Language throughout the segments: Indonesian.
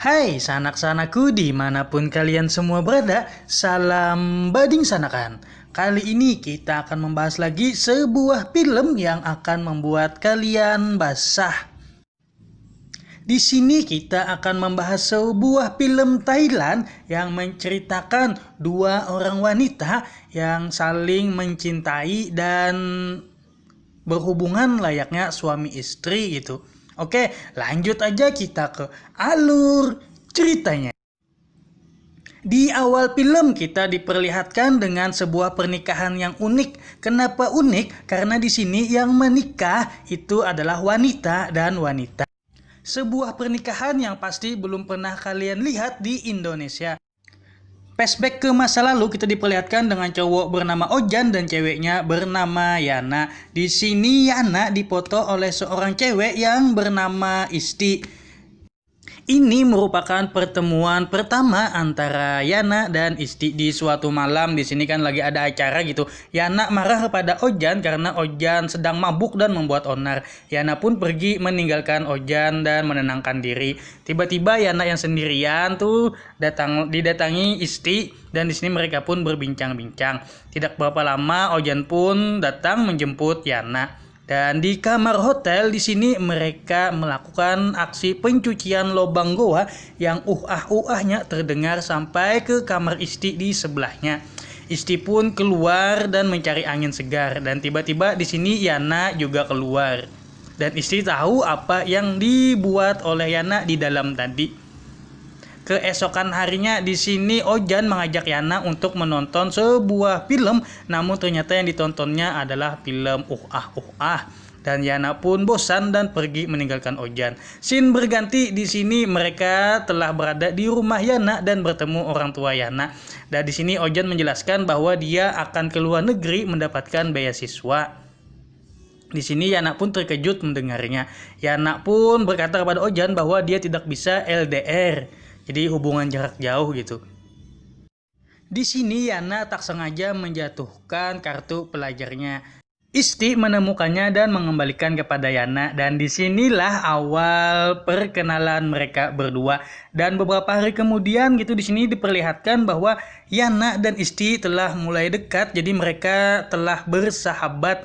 Hai sanak-sanaku dimanapun kalian semua berada, salam bading sanakan. Kali ini kita akan membahas lagi sebuah film yang akan membuat kalian basah. Di sini kita akan membahas sebuah film Thailand yang menceritakan dua orang wanita yang saling mencintai dan berhubungan layaknya suami istri gitu. Oke, lanjut aja kita ke alur ceritanya. Di awal film kita diperlihatkan dengan sebuah pernikahan yang unik. Kenapa unik? Karena di sini yang menikah itu adalah wanita dan wanita. Sebuah pernikahan yang pasti belum pernah kalian lihat di Indonesia. Flashback ke masa lalu kita diperlihatkan dengan cowok bernama Ojan dan ceweknya bernama Yana. Di sini Yana dipoto oleh seorang cewek yang bernama Isti. Ini merupakan pertemuan pertama antara Yana dan Isti di suatu malam. Di sini kan lagi ada acara gitu. Yana marah kepada Ojan karena Ojan sedang mabuk dan membuat onar. Yana pun pergi meninggalkan Ojan dan menenangkan diri. Tiba-tiba Yana yang sendirian tuh didatangi Isti dan di sini mereka pun berbincang-bincang. Tidak berapa lama Ojan pun datang menjemput Yana. Dan di kamar hotel di sini mereka melakukan aksi pencucian lobang goa yang uhahnya terdengar sampai ke kamar Isti di sebelahnya. Isti pun keluar dan mencari angin segar dan tiba-tiba di sini Yana juga keluar. Dan Isti tahu apa yang dibuat oleh Yana di dalam tadi. Keesokan harinya di sini Ojan mengajak Yana untuk menonton sebuah film, namun ternyata yang ditontonnya adalah film dan Yana pun bosan dan pergi meninggalkan Ojan. Scene berganti di sini mereka telah berada di rumah Yana dan bertemu orang tua Yana. Dan di sini Ojan menjelaskan bahwa dia akan ke luar negeri mendapatkan beasiswa. Di sini Yana pun terkejut mendengarnya. Yana pun berkata kepada Ojan bahwa dia tidak bisa LDR. Jadi hubungan jarak jauh gitu. Di sini Yana tak sengaja menjatuhkan kartu pelajarnya. Isti menemukannya dan mengembalikan kepada Yana dan disinilah awal perkenalan mereka berdua. Dan beberapa hari kemudian gitu di sini diperlihatkan bahwa Yana dan Isti telah mulai dekat. Jadi mereka telah bersahabat.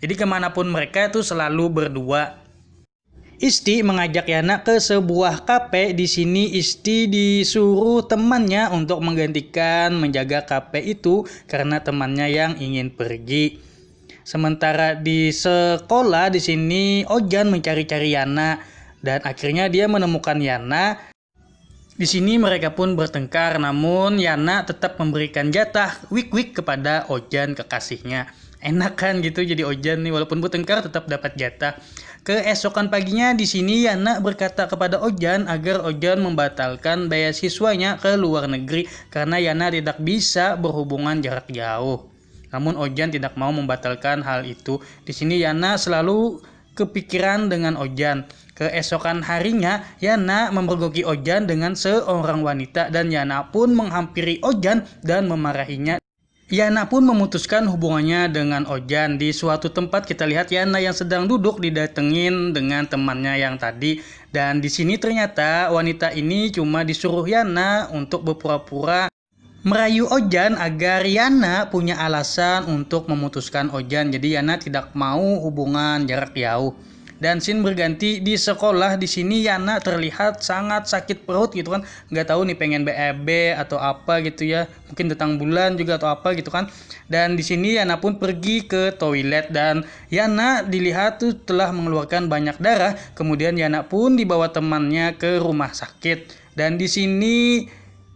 Jadi kemanapun mereka itu selalu berdua. Isti mengajak Yana ke sebuah kafe. Di sini Isti disuruh temannya untuk menggantikan menjaga kafe itu karena temannya yang ingin pergi. Sementara di sekolah di sini Ojan mencari-cari Yana dan akhirnya dia menemukan Yana. Di sini mereka pun bertengkar, namun Yana tetap memberikan jatah wik-wik kepada Ojan kekasihnya. Enak kan gitu jadi Ojan nih, walaupun bertengkar tetap dapat jatah. Keesokan paginya di sini Yana berkata kepada Ojan agar Ojan membatalkan beasiswanya ke luar negeri karena Yana tidak bisa berhubungan jarak jauh. Namun Ojan tidak mau membatalkan hal itu. Di sini Yana selalu kepikiran dengan Ojan. Keesokan harinya Yana memergoki Ojan dengan seorang wanita dan Yana pun menghampiri Ojan dan memarahinya. Yana pun memutuskan hubungannya dengan Ojan. Di suatu tempat kita lihat Yana yang sedang duduk didatengin dengan temannya yang tadi. Dan di sini ternyata wanita ini cuma disuruh Yana untuk berpura-pura merayu Ojan agar Yana punya alasan untuk memutuskan Ojan. Jadi Yana tidak mau hubungan jarak jauh. Dan scene berganti di sekolah. Di sini Yana terlihat sangat sakit perut gitu kan, nggak tahu nih pengen BAB atau apa gitu ya, mungkin datang bulan juga atau apa gitu kan. Dan di sini Yana pun pergi ke toilet dan Yana dilihat tuh telah mengeluarkan banyak darah. Kemudian Yana pun dibawa temannya ke rumah sakit dan di sini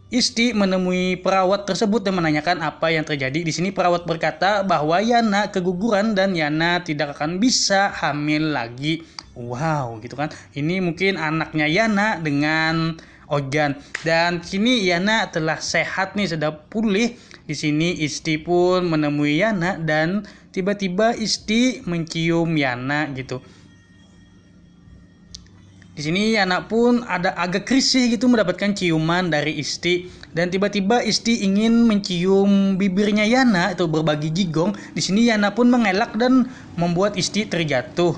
Isti menemui perawat tersebut dan menanyakan apa yang terjadi. Di sini perawat berkata bahwa Yana keguguran dan Yana tidak akan bisa hamil lagi. Wow, gitu kan. Ini mungkin anaknya Yana dengan Ojan. Dan kini Yana telah sehat nih, sudah pulih. Di sini Isti pun menemui Yana dan tiba-tiba Isti mencium Yana gitu. Di sini anak pun ada agak risih gitu mendapatkan ciuman dari Isti dan tiba-tiba Isti ingin mencium bibirnya Yana itu berbagi jigong. Di sini Yana pun mengelak dan membuat Isti terjatuh.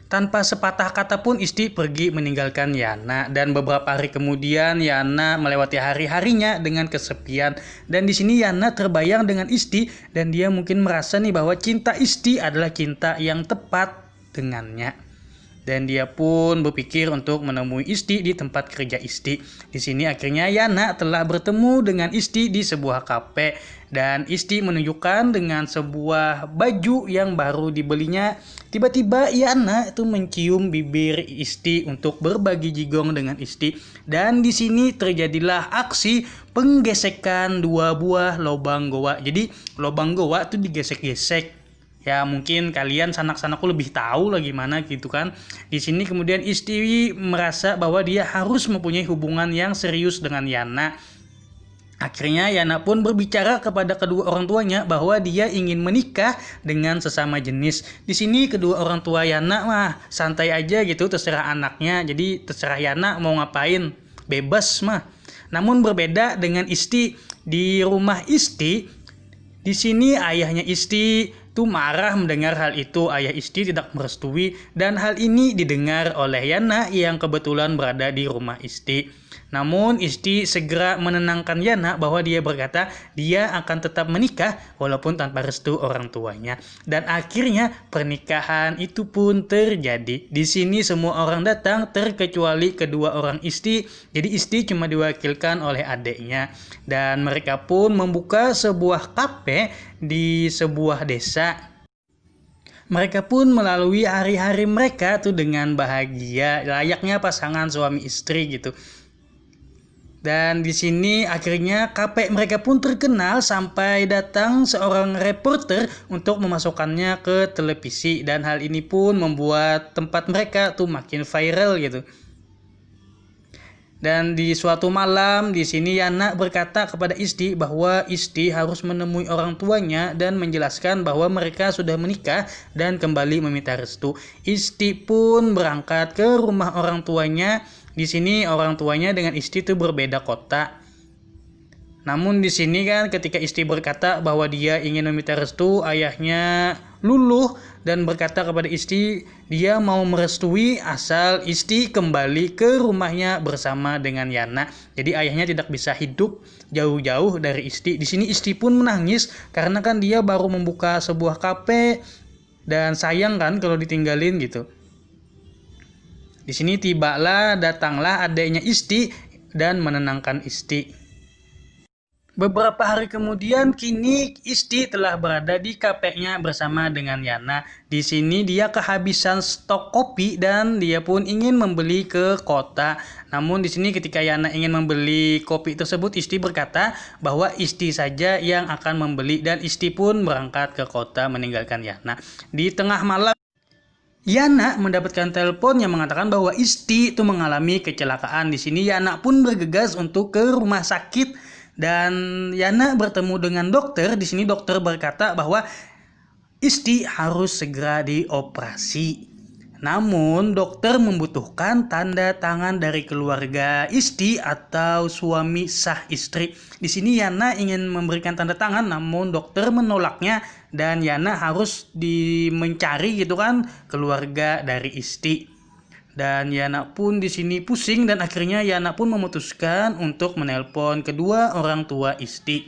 Tanpa sepatah kata pun Isti pergi meninggalkan Yana, dan beberapa hari kemudian Yana melewati hari-harinya dengan kesepian. Dan di sini Yana terbayang dengan Isti, dan dia mungkin merasa nih bahwa cinta Isti adalah cinta yang tepat dengannya. Dan dia pun berpikir untuk menemui Isti di tempat kerja Isti. Di sini akhirnya Yana telah bertemu dengan Isti di sebuah kafe, dan Isti menunjukkan dengan sebuah baju yang baru dibelinya. Tiba-tiba Yana itu mencium bibir Isti untuk berbagi jigong dengan Isti, dan di sini terjadilah aksi penggesekan dua buah lobang goa. Jadi lobang goa itu digesek-gesek. Ya mungkin kalian sanak-sanakku lebih tahu lah gimana gitu kan. Di sini kemudian Isti merasa bahwa dia harus mempunyai hubungan yang serius dengan Yana. Akhirnya Yana pun berbicara kepada kedua orang tuanya bahwa dia ingin menikah dengan sesama jenis. Di sini kedua orang tua Yana mah santai aja gitu, terserah anaknya. Jadi terserah Yana mau ngapain, bebas mah. Namun berbeda dengan Isti. Di rumah Isti, di sini ayahnya Isti itu marah mendengar hal itu. Ayah Isti tidak merestui, dan hal ini didengar oleh Yana yang kebetulan berada di rumah Isti. Namun Isti segera menenangkan Yana bahwa dia berkata dia akan tetap menikah walaupun tanpa restu orang tuanya. Dan akhirnya pernikahan itu pun terjadi. Di sini semua orang datang terkecuali kedua orang Isti. Jadi Isti cuma diwakilkan oleh adiknya. Dan mereka pun membuka sebuah kafe di sebuah desa. Mereka pun melalui hari-hari mereka tuh dengan bahagia, layaknya pasangan suami istri gitu. Dan di sini akhirnya kafe mereka pun terkenal sampai datang seorang reporter untuk memasukkannya ke televisi, dan hal ini pun membuat tempat mereka tuh makin viral gitu. Dan di suatu malam di sini Yana berkata kepada Isti bahwa Isti harus menemui orang tuanya dan menjelaskan bahwa mereka sudah menikah dan kembali meminta restu. Isti pun berangkat ke rumah orang tuanya. Di sini orang tuanya dengan Isti itu berbeda kota. Namun di sini kan ketika Isti berkata bahwa dia ingin meminta restu, ayahnya luluh dan berkata kepada Isti dia mau merestui asal Isti kembali ke rumahnya bersama dengan Yana. Jadi ayahnya tidak bisa hidup jauh-jauh dari Isti. Di sini Isti pun menangis karena kan dia baru membuka sebuah kafe dan sayang kan kalau ditinggalin gitu. Di sini datanglah adiknya Isti dan menenangkan Isti. Beberapa hari kemudian, kini Isti telah berada di kafenya bersama dengan Yana. Di sini dia kehabisan stok kopi dan dia pun ingin membeli ke kota. Namun di sini ketika Yana ingin membeli kopi tersebut, Isti berkata bahwa Isti saja yang akan membeli, dan Isti pun berangkat ke kota meninggalkan Yana. Di tengah malam, Yana mendapatkan telepon yang mengatakan bahwa Isti itu mengalami kecelakaan. Di sini Yana pun bergegas untuk ke rumah sakit. Dan Yana bertemu dengan dokter. Di sini dokter berkata bahwa Isti harus segera dioperasi. Namun dokter membutuhkan tanda tangan dari keluarga Isti atau suami sah istri. Di sini Yana ingin memberikan tanda tangan, namun dokter menolaknya, dan Yana harus mencari gitu kan keluarga dari Isti. Dan Yana pun di sini pusing, dan akhirnya Yana pun memutuskan untuk menelpon kedua orang tua Isti.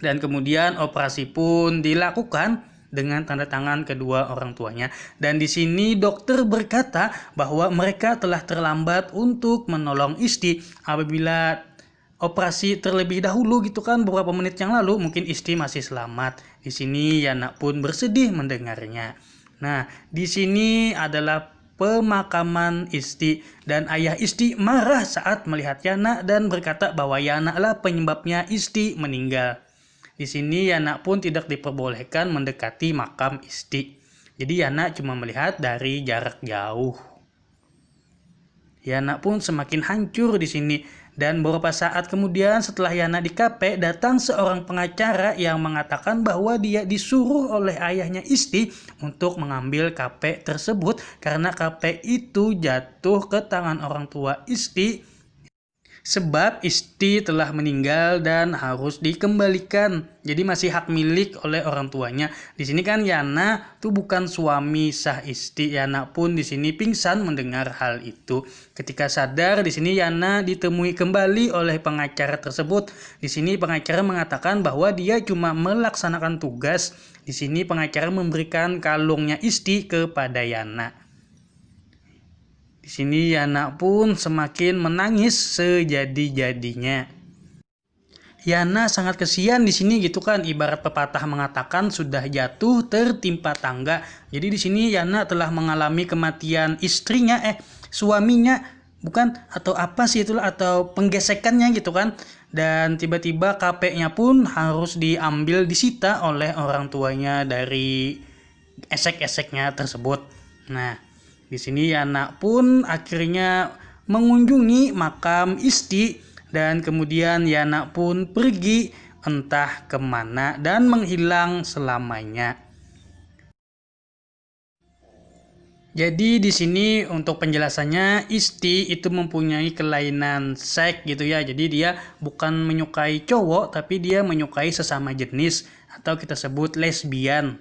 Dan kemudian operasi pun dilakukan dengan tanda tangan kedua orang tuanya. Dan di sini dokter berkata bahwa mereka telah terlambat untuk menolong Isti. Apabila operasi terlebih dahulu gitu kan beberapa menit yang lalu, mungkin Isti masih selamat. Di sini Yana pun bersedih mendengarnya. Nah, di sini adalah pemakaman Isti, dan ayah Isti marah saat melihat Yana dan berkata bahwa Yana lah penyebabnya Isti meninggal. Di sini Yana pun tidak diperbolehkan mendekati makam Isti. Jadi Yana cuma melihat dari jarak jauh. Yana pun semakin hancur di sini. Dan beberapa saat kemudian setelah Yana di kafe, datang seorang pengacara yang mengatakan bahwa dia disuruh oleh ayahnya Isti untuk mengambil kafe tersebut karena kafe itu jatuh ke tangan orang tua Isti Sebab Isti telah meninggal dan harus dikembalikan. Jadi masih hak milik oleh orang tuanya. Di sini kan Yana tuh bukan suami sah Isti. Yana pun di sini pingsan mendengar hal itu. Ketika sadar, di sini Yana ditemui kembali oleh pengacara tersebut. Di sini pengacara mengatakan bahwa dia cuma melaksanakan tugas. Di sini pengacara memberikan kalungnya Isti kepada Yana. Di sini Yana pun semakin menangis sejadi-jadinya. Yana sangat kesian di sini gitu kan, ibarat pepatah mengatakan sudah jatuh tertimpa tangga. Jadi di sini Yana telah mengalami kematian istrinya, suaminya, bukan, atau apa sih itulah, atau penggesekannya gitu kan. Dan tiba-tiba KP-nya pun harus diambil, disita oleh orang tuanya dari esek-eseknya tersebut. Nah, di sini Yana pun akhirnya mengunjungi makam Isti dan kemudian Yana pun pergi entah kemana dan menghilang selamanya. Jadi di sini untuk penjelasannya, Isti itu mempunyai kelainan seks gitu ya. Jadi dia bukan menyukai cowok tapi dia menyukai sesama jenis atau kita sebut lesbian.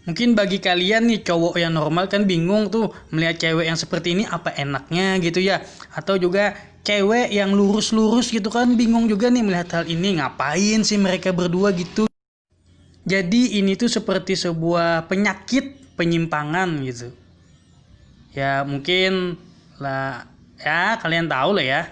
Mungkin bagi kalian nih cowok yang normal kan bingung tuh melihat cewek yang seperti ini apa enaknya gitu ya. Atau juga cewek yang lurus-lurus gitu kan bingung juga nih melihat hal ini, ngapain sih mereka berdua gitu. Jadi ini tuh seperti sebuah penyakit penyimpangan gitu. Ya mungkin lah, ya kalian tahu lah ya.